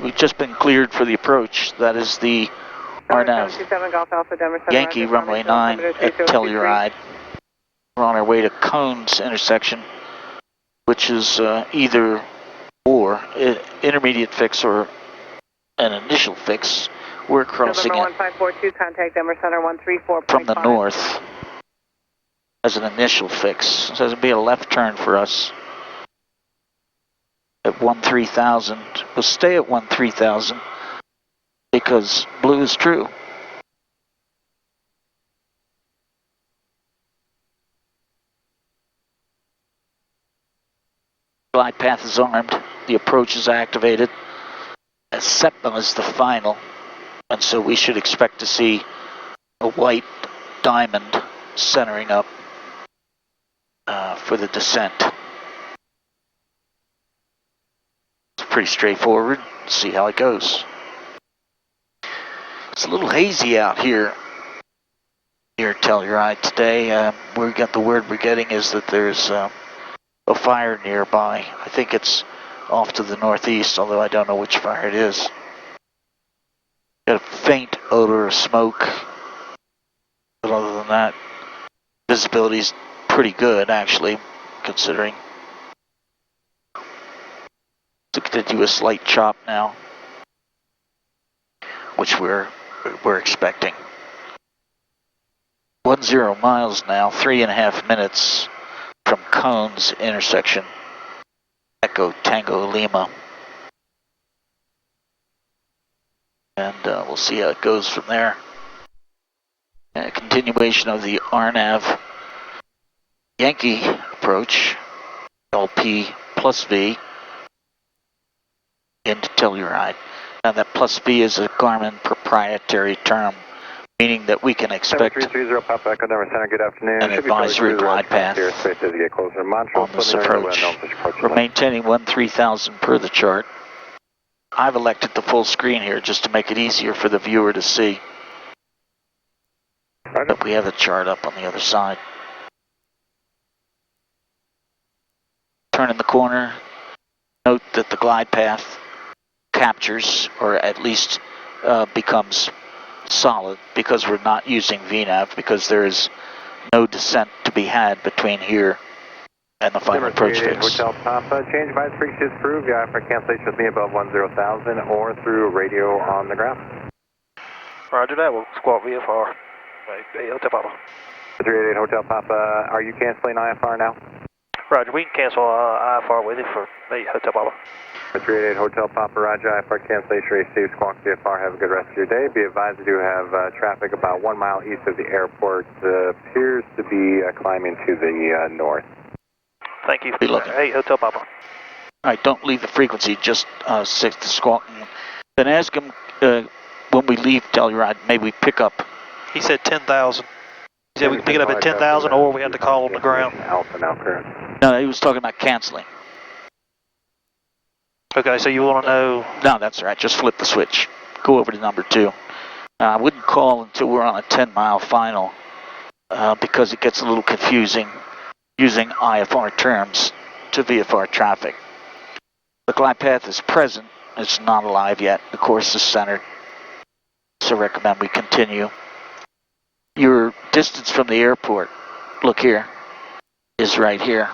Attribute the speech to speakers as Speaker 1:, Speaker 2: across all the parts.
Speaker 1: we've just been cleared for the approach. That is the RNAV Yankee runway 9 at Telluride. We're on our way to Cones intersection, which is either or intermediate fix or an initial fix. We're crossing it
Speaker 2: 1542, contact Denver Center 134.5.
Speaker 1: from the north as an initial fix. So it'll be a left turn for us at 13,000. We'll stay at 13,000 because blue is true. Glide path is armed. The approach is activated. Septum is the final, and so we should expect to see a white diamond centering up for the descent. It's pretty straightforward. Let's see how it goes. It's a little hazy out here at Telluride today. We got the word we're getting is that there's a fire nearby. I think it's off to the northeast, although I don't know which fire it is. Got a faint odor of smoke, but other than that, visibility's pretty good actually, considering. It's going to do a slight chop now, which we're expecting. 10 miles now, 3.5 minutes from Cones intersection. Echo Tango Lima. And we'll see how it goes from there. A continuation of the RNAV Yankee approach, LP plus V into Telluride. Now that plus V is a Garmin proprietary term, meaning that we can expect
Speaker 3: 330 Papa Echo Denver Center, good afternoon.
Speaker 1: an advisory glide path on this approach. We're maintaining 13,000 per the chart. I've elected the full screen here just to make it easier for the viewer to see. But we have the chart up on the other side. Turning the corner, note that the glide path captures, or at least becomes solid, because we're not using VNAV, because there is no descent to be had between here and the final approach fix.
Speaker 3: Hotel Papa, change by frequency is approved. Yeah, for cancellation with me above 10,000 or through radio on the ground.
Speaker 4: Roger that, we'll squawk VFR. Hey, Hotel Papa.
Speaker 3: 388 Hotel Papa, are you canceling IFR now?
Speaker 4: Roger, we can cancel IFR with you for Hotel Papa.
Speaker 3: 388 Hotel Papa, Roger, IFR cancellation received, squawk VFR, have a good rest of your day. Be advised, we do have traffic about 1 mile east of the airport, appears to be climbing to the north.
Speaker 4: Thank you.
Speaker 1: Be looking.
Speaker 4: Hey, Hotel Papa.
Speaker 1: All right, don't leave the frequency, just stick to squawking. Then ask him when we leave Telluride, maybe we pick up.
Speaker 4: He said 10,000. He said we can pick it up at 10,000 or we have to call on the ground.
Speaker 3: Alpha now, current.
Speaker 1: No, he was talking about canceling.
Speaker 4: Okay, so you want to know...
Speaker 1: No, that's right, just flip the switch. Go over to number 2. I wouldn't call until we're on a 10-mile final because it gets a little confusing using IFR terms to VFR traffic. The glide path is present, it's not alive yet, the course is centered, so recommend we continue. Your distance from the airport, look here, is right here.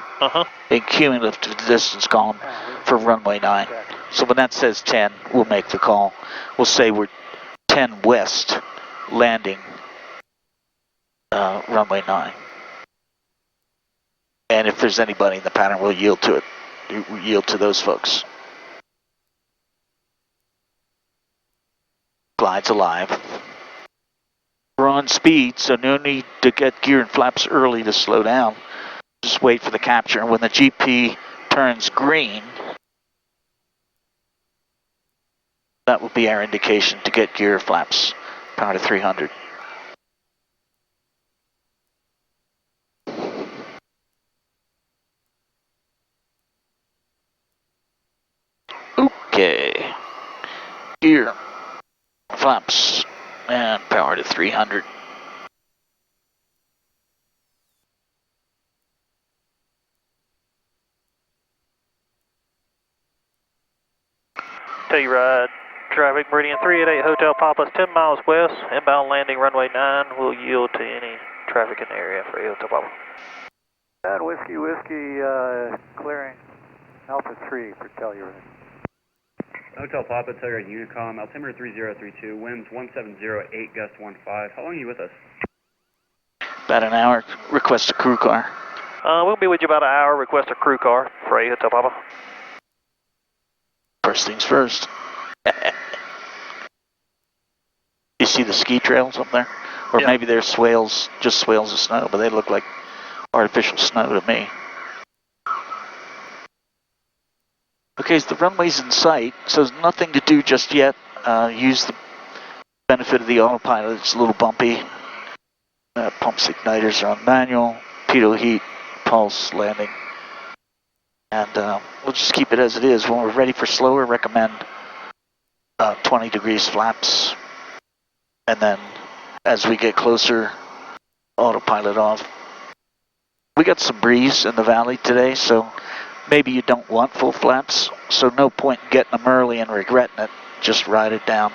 Speaker 1: In cumulative distance column for runway 9. So when that says 10, we'll make the call. We'll say we're 10 west, landing runway 9. And if there's anybody in the pattern, we'll yield to it. We'll yield to those folks. Glide's alive. We're on speed, so no need to get gear and flaps early to slow down. Just wait for the capture, and when the GP turns green, that will be our indication to get gear flaps, power to 300. Okay, gear, flaps, and power to 300.
Speaker 4: Telluride, Traffic, Meridian 388 Hotel Papa's 10 miles west, inbound landing runway 9 will yield to any traffic in the area for Hotel Papa.
Speaker 5: And Whiskey, clearing Alpha 3 for Telluride.
Speaker 6: Hotel Papa, Telluride Unicom, altimeter 3032, winds 1708, gust 15. How long are you with us?
Speaker 1: About an hour. Request a crew car.
Speaker 4: We'll be with you about an hour. Request a crew car for Hotel Papa.
Speaker 1: First things first. You see the ski trails up there? Or
Speaker 4: Yeah.
Speaker 1: maybe they're swales, just swales of snow, but they look like artificial snow to me. Okay, so the runway's in sight, so there's nothing to do just yet. Use the benefit of the autopilot. It's a little bumpy. Pumps igniters are on manual. Pitot heat, pulse, landing. And we'll just keep it as it is. When we're ready for slower, recommend 20 degrees flaps. And then as we get closer, autopilot off. We got some breeze in the valley today, so maybe you don't want full flaps. So no point in getting them early and regretting it. Just ride it down.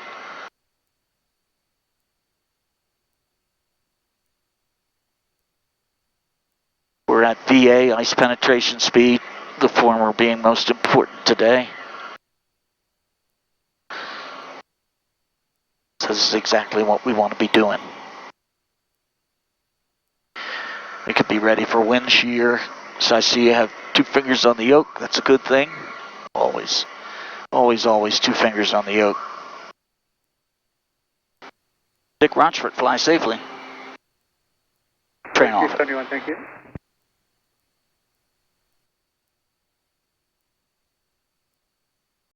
Speaker 1: We're at VA, ice penetration speed, the former being most important today. So this is exactly what we want to be doing. We could be ready for wind shear. So I see you have 2 fingers on the yoke. That's a good thing. Always, always, always 2 fingers on the yoke. Dick Rochfort, fly safely. Train off.
Speaker 5: Thank you.